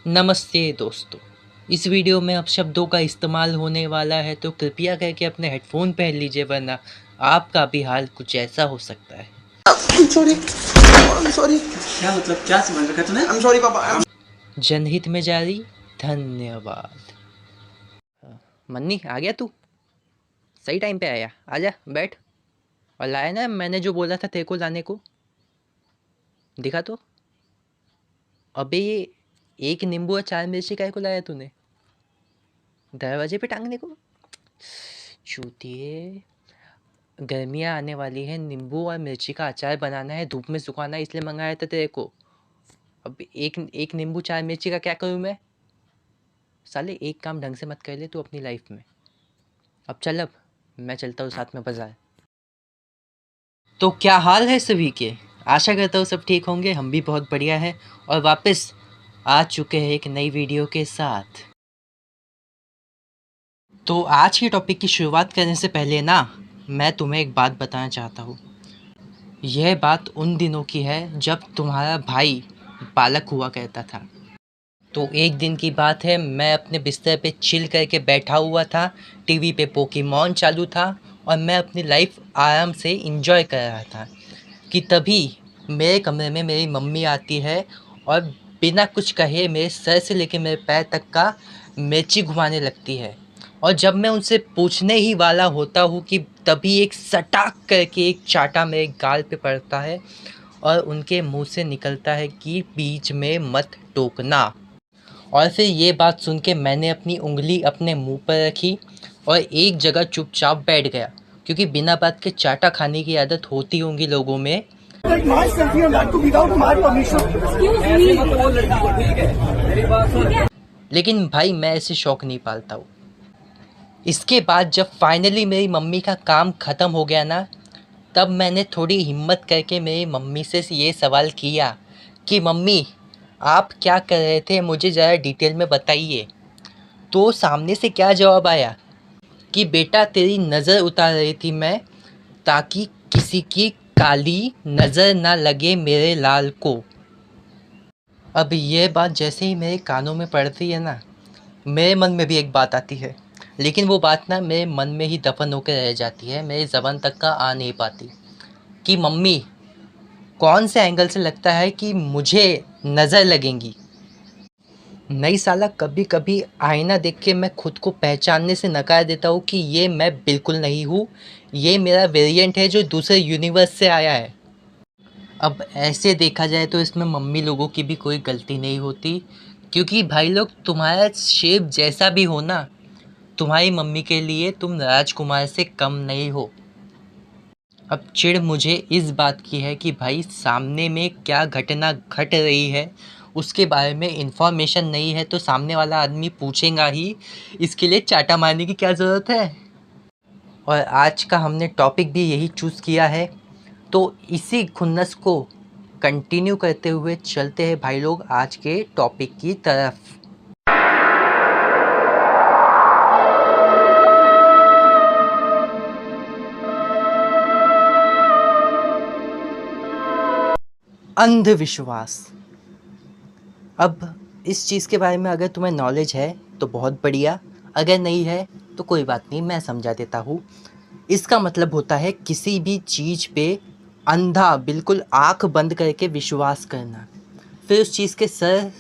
नमस्ते दोस्तों। इस वीडियो में अब शब्दों का इस्तेमाल होने वाला है तो कृपया करके अपने हेडफोन पहन लीजिए, वरना आपका भी हाल कुछ ऐसा हो सकता है। सॉरी सॉरी क्या मतलब क्या समझ रखा तूने? आई एम सॉरी पापा। जनहित में जारी। धन्यवाद। मन्नी आ गया तू? सही टाइम पे आया। आजा बैठ। और लाया ना मैंने जो बोला था तेरे को लाने को? दिखा तो। अबे ये एक नींबू और 4 मिर्ची काहे को लाया तूने? दरवाजे पे टांगने को? चूतिए। गर्मियाँ आने वाली है, नींबू और मिर्ची का अचार बनाना है, धूप में सुखाना है, इसलिए मंगाया था तेरे को। अब एक एक नींबू 4 मिर्ची का क्या करूँ मैं? साले एक काम ढंग से मत कर ले तू अपनी लाइफ में। अब चल, अब मैं चलता हूँ साथ में बाजार। तो क्या हाल है सभी के? आशा करता हूँ सब ठीक होंगे। हम भी बहुत बढ़िया है और वापस आ चुके हैं एक नई वीडियो के साथ। तो आज के टॉपिक की शुरुआत करने से पहले ना, मैं तुम्हें एक बात बताना चाहता हूँ। यह बात उन दिनों की है जब तुम्हारा भाई बालक हुआ करता था। तो एक दिन की बात है, मैं अपने बिस्तर पे चिल करके बैठा हुआ था, टीवी पे पोकेमॉन चालू था और मैं अपनी लाइफ आराम से इंजॉय कर रहा था कि तभी मेरे कमरे में मेरी मम्मी आती है और बिना कुछ कहे मेरे सर से लेकर मेरे पैर तक का मिर्ची घुमाने लगती है। और जब मैं उनसे पूछने ही वाला होता हूँ कि तभी एक सटाक करके एक चाटा मेरे गाल पे पड़ता है और उनके मुंह से निकलता है कि बीच में मत टोकना। और फिर ये बात सुन के मैंने अपनी उंगली अपने मुंह पर रखी और एक जगह चुपचाप बैठ गया, क्योंकि बिना बात के चाटा खाने की आदत होती होंगी लोगों में। लेकिन भाई मैं ऐसे शौक नहीं पालता हूँ। इसके बाद जब फाइनली मेरी मम्मी का काम ख़त्म हो गया ना, तब मैंने थोड़ी हिम्मत करके मेरी मम्मी से ये सवाल किया कि मम्मी आप क्या कर रहे थे, मुझे ज़रा डिटेल में बताइए। तो सामने से क्या जवाब आया कि बेटा तेरी नज़र उतार रही थी मैं, ताकि किसी की काली नज़र ना लगे मेरे लाल को। अब ये बात जैसे ही मेरे कानों में पड़ती है ना, मेरे मन में भी एक बात आती है, लेकिन वो बात ना मेरे मन में ही दफन होकर रह जाती है, मेरी ज़बान तक का आ नहीं पाती कि मम्मी कौन से एंगल से लगता है कि मुझे नज़र लगेंगी। नहीं साला, कभी कभी आईना देख के मैं खुद को पहचानने से नकार देता हूँ कि ये मैं बिल्कुल नहीं हूँ, ये मेरा वेरिएंट है जो दूसरे यूनिवर्स से आया है। अब ऐसे देखा जाए तो इसमें मम्मी लोगों की भी कोई गलती नहीं होती, क्योंकि भाई लोग तुम्हारा शेप जैसा भी हो ना, तुम्हारी मम्मी के लिए तुम राजकुमार से कम नहीं हो। अब चिढ़ मुझे इस बात की है कि भाई सामने में क्या घटना घट रही है उसके बारे में इन्फॉर्मेशन नहीं है, तो सामने वाला आदमी पूछेगा ही, इसके लिए चाटा मारने की क्या ज़रूरत है। और आज का हमने टॉपिक भी यही चूज़ किया है, तो इसी खुन्नस को कंटिन्यू करते हुए चलते हैं भाई लोग आज के टॉपिक की तरफ। अंधविश्वास। अब इस चीज़ के बारे में अगर तुम्हें नॉलेज है तो बहुत बढ़िया, अगर नहीं है तो कोई बात नहीं, मैं समझा देता हूँ। इसका मतलब होता है किसी भी चीज़ पे अंधा, बिल्कुल आँख बंद करके विश्वास करना, फिर उस चीज़ के सर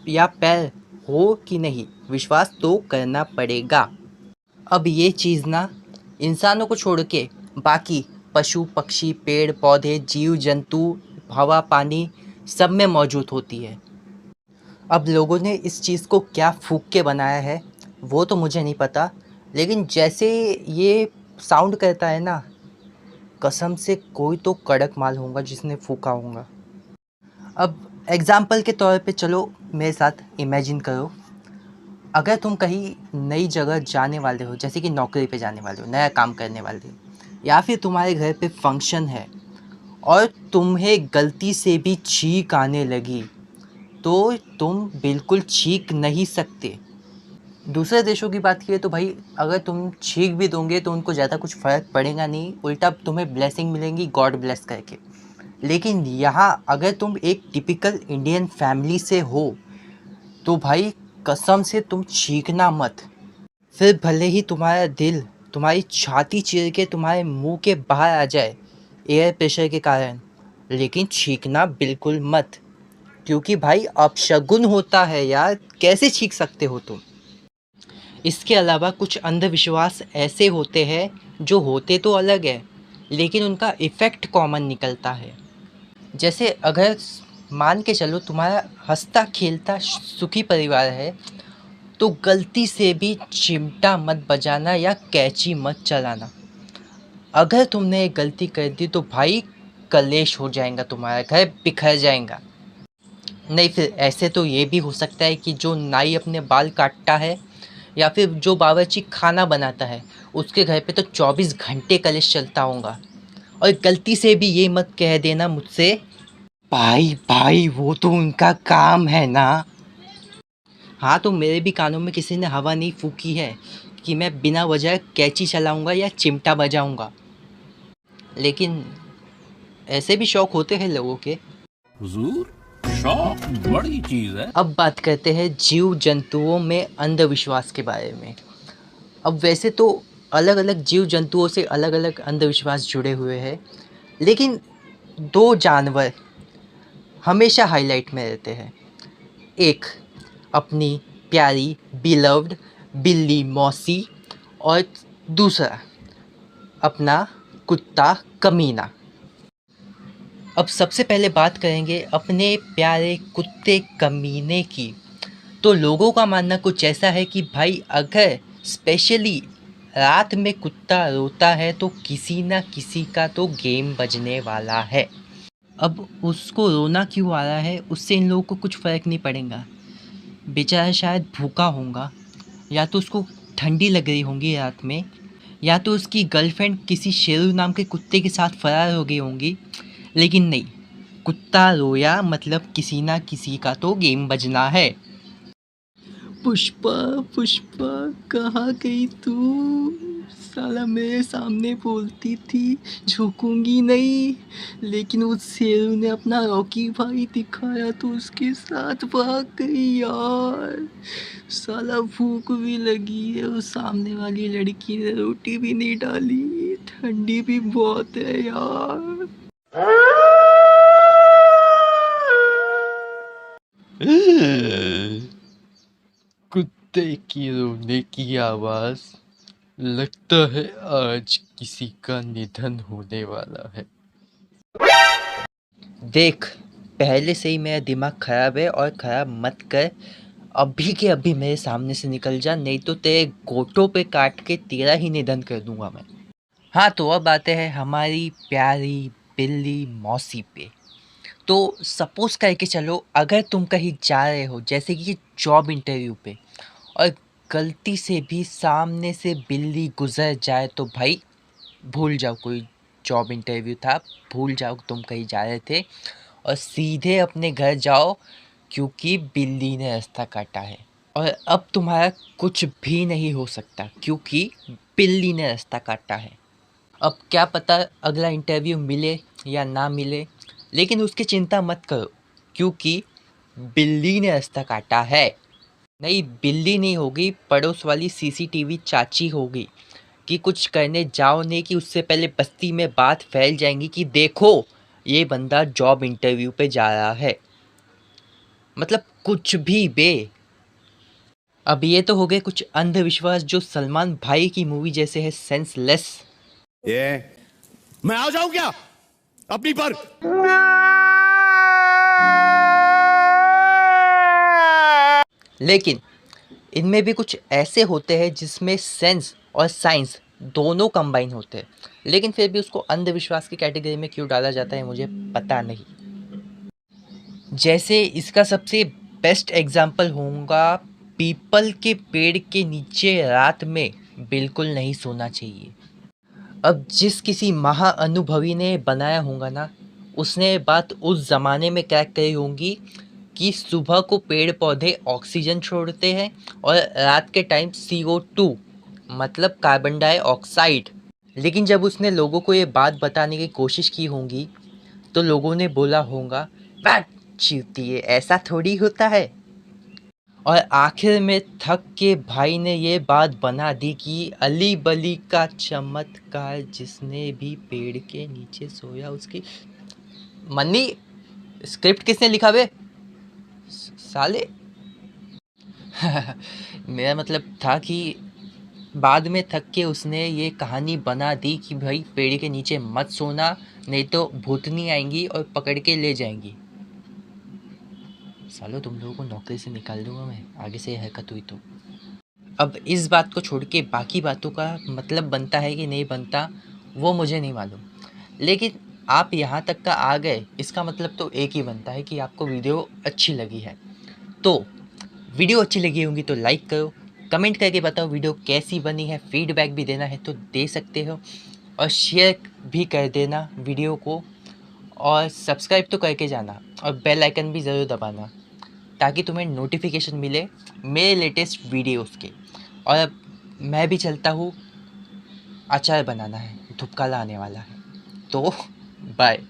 या पैर हो कि नहीं, विश्वास तो करना पड़ेगा। अब ये चीज़ ना इंसानों को छोड़ के बाकी पशु पक्षी पेड़ पौधे जीव जंतु हवा पानी सब में मौजूद होती है। अब लोगों ने इस चीज़ को क्या फूँक के बनाया है वो तो मुझे नहीं पता, लेकिन जैसे ये साउंड करता है ना, कसम से कोई तो कड़क माल होगा जिसने फूँका होगा। अब एग्ज़ाम्पल के तौर पे चलो मेरे साथ इमेजिन करो, अगर तुम कहीं नई जगह जाने वाले हो, जैसे कि नौकरी पे जाने वाले हो, नया काम करने वाले हो, या फिर तुम्हारे घर पे फंक्शन है और तुम्हें गलती से भी छींक आने लगी, तो तुम बिल्कुल छींक नहीं सकते। दूसरे देशों की बात किए तो भाई अगर तुम छींक भी दोगे तो उनको ज़्यादा कुछ फ़र्क पड़ेगा नहीं, उल्टा तुम्हें ब्लेसिंग मिलेंगी गॉड ब्लेस करके। लेकिन यहाँ अगर तुम एक टिपिकल इंडियन फैमिली से हो, तो भाई कसम से तुम चीखना मत। फिर भले ही तुम्हारा दिल तुम्हारी छाती चीर के तुम्हारे मुंह के बाहर आ जाए एयर प्रेशर के कारण, लेकिन चीखना बिल्कुल मत, क्योंकि भाई अपशगुन होता है यार, कैसे छींक सकते हो तुम। इसके अलावा कुछ अंधविश्वास ऐसे होते हैं जो होते तो अलग है, लेकिन उनका इफ़ेक्ट कॉमन निकलता है। जैसे अगर मान के चलो तुम्हारा हंसता खेलता सुखी परिवार है, तो गलती से भी चिमटा मत बजाना या कैंची मत चलाना। अगर तुमने एक गलती कर दी तो भाई कलेश हो जाएगा, तुम्हारा घर बिखर जाएगा। नहीं, फिर ऐसे तो ये भी हो सकता है कि जो नाई अपने बाल काटता है या फिर जो बावर्ची खाना बनाता है, उसके घर पे तो 24 घंटे कलेश चलता होगा। और गलती से भी ये मत कह देना मुझसे, भाई भाई वो तो उनका काम है ना। हाँ, तो मेरे भी कानों में किसी ने हवा नहीं फूकी है कि मैं बिना वजह कैंची चलाऊंगा या चिमटा बजाऊंगा। लेकिन ऐसे भी शौक होते हैं लोगों के। हुजूर, शौक बड़ी चीज है। अब बात करते हैं जीव जंतुओं में अंधविश्वास के बारे में। अब वैसे तो अलग अलग जीव जंतुओं से अलग अलग अंधविश्वास जुड़े हुए हैं, लेकिन दो जानवर हमेशा हाईलाइट में रहते हैं। एक अपनी प्यारी बिलव्ड बिल्ली मौसी, और दूसरा अपना कुत्ता कमीना। अब सबसे पहले बात करेंगे अपने प्यारे कुत्ते कमीने की। तो लोगों का मानना कुछ ऐसा है कि भाई अगर स्पेशली रात में कुत्ता रोता है तो किसी ना किसी का तो गेम बजने वाला है। अब उसको रोना क्यों आ रहा है उससे इन लोगों को कुछ फ़र्क नहीं पड़ेगा। बेचारा शायद भूखा होगा, या तो उसको ठंडी लग रही होंगी रात में, या तो उसकी गर्लफ्रेंड किसी शेरू नाम के कुत्ते के साथ फरार हो गई होंगी। लेकिन नहीं, कुत्ता रोया मतलब किसी ना किसी का तो गेम बजना है। पुष्पा पुष्पा कहाँ गई तू? साला मेरे सामने बोलती थी झुकूंगी नहीं, लेकिन उस शेरू ने अपना रॉकी भाई दिखाया तो उसके साथ भाग गई यार। साला भूख भी लगी है और सामने वाली लड़की ने रोटी भी नहीं डाली, ठंडी भी बहुत है यार। कुत्ते की रोने की आवाज़, लगता है आज किसी का निधन होने वाला है। देख, पहले से ही मेरा दिमाग खराब है और खराब मत कर। अभी के अभी मेरे सामने से निकल जा, नहीं तो तेरे गोटों पे काट के तेरा ही निधन कर दूंगा मैं। हाँ, तो अब आते हैं हमारी प्यारी बिल्ली मौसी पे। तो सपोज़ करके चलो अगर तुम कहीं जा रहे हो, जैसे कि जॉब इंटरव्यू पे, और गलती से भी सामने से बिल्ली गुजर जाए तो भाई भूल जाओ कोई जॉब इंटरव्यू था, भूल जाओ तुम कहीं जा रहे थे और सीधे अपने घर जाओ, क्योंकि बिल्ली ने रास्ता काटा है। और अब तुम्हारा कुछ भी नहीं हो सकता क्योंकि बिल्ली ने रास्ता काटा है। अब क्या पता अगला इंटरव्यू मिले या ना मिले, लेकिन उसकी चिंता मत करो क्योंकि बिल्ली ने रास्ता काटा है। नहीं, बिल्ली नहीं होगी, पड़ोस वाली सीसीटीवी चाची होगी कि कुछ करने जाओ नहीं कि उससे पहले बस्ती में बात फैल जाएंगी कि देखो ये बंदा जॉब इंटरव्यू पे जा रहा है। मतलब कुछ भी बे। अब ये तो हो गए कुछ अंधविश्वास जो सलमान भाई की मूवी जैसे है सेंसलेस। ये मैं आ जाऊं क्या अपनी पर? लेकिन इनमें भी कुछ ऐसे होते हैं जिसमें सेंस और साइंस दोनों कंबाइन होते हैं, लेकिन फिर भी उसको अंधविश्वास की कैटेगरी में क्यों डाला जाता है मुझे पता नहीं। जैसे इसका सबसे बेस्ट एग्जाम्पल होगा, पीपल के पेड़ के नीचे रात में बिल्कुल नहीं सोना चाहिए। अब जिस किसी महाअनुभवी ने बनाया होगा ना, उसने ये बात उस ज़माने में क्रैक करी होंगी कि सुबह को पेड़ पौधे ऑक्सीजन छोड़ते हैं और रात के टाइम CO2 मतलब कार्बन डाइऑक्साइड। लेकिन जब उसने लोगों को ये बात बताने की कोशिश की होगी तो लोगों ने बोला होगा, बात चीती है, ऐसा थोड़ी होता है। और आखिर में थक के भाई ने ये बात बना दी कि अली बली का चमत्कार, जिसने भी पेड़ के नीचे सोया उसकी। मन्नी, स्क्रिप्ट किसने लिखा बे साले? मेरा मतलब था कि बाद में थक के उसने ये कहानी बना दी कि भाई पेड़ के नीचे मत सोना, नहीं तो भूतनी आएंगी और पकड़ के ले जाएंगी। सालो, तुम लोगों को नौकरी से निकाल दूंगा मैं आगे से ये हरकत हुई तो। अब इस बात को छोड़ के बाकी बातों का मतलब बनता है कि नहीं बनता वो मुझे नहीं मालूम, लेकिन आप यहाँ तक का आ गए इसका मतलब तो एक ही बनता है कि आपको वीडियो अच्छी लगी है। तो वीडियो अच्छी लगी होंगी तो लाइक करो, कमेंट करके बताओ वीडियो कैसी बनी है, फीडबैक भी देना है तो दे सकते हो, और शेयर भी कर देना वीडियो को, और सब्सक्राइब तो करके जाना, और बेल आइकन भी ज़रूर दबाना ताकि तुम्हें नोटिफिकेशन मिले मेरे लेटेस्ट वीडियोस के। और अब मैं भी चलता हूँ, अचार बनाना है, धुपकाला आने वाला है, तो बाय।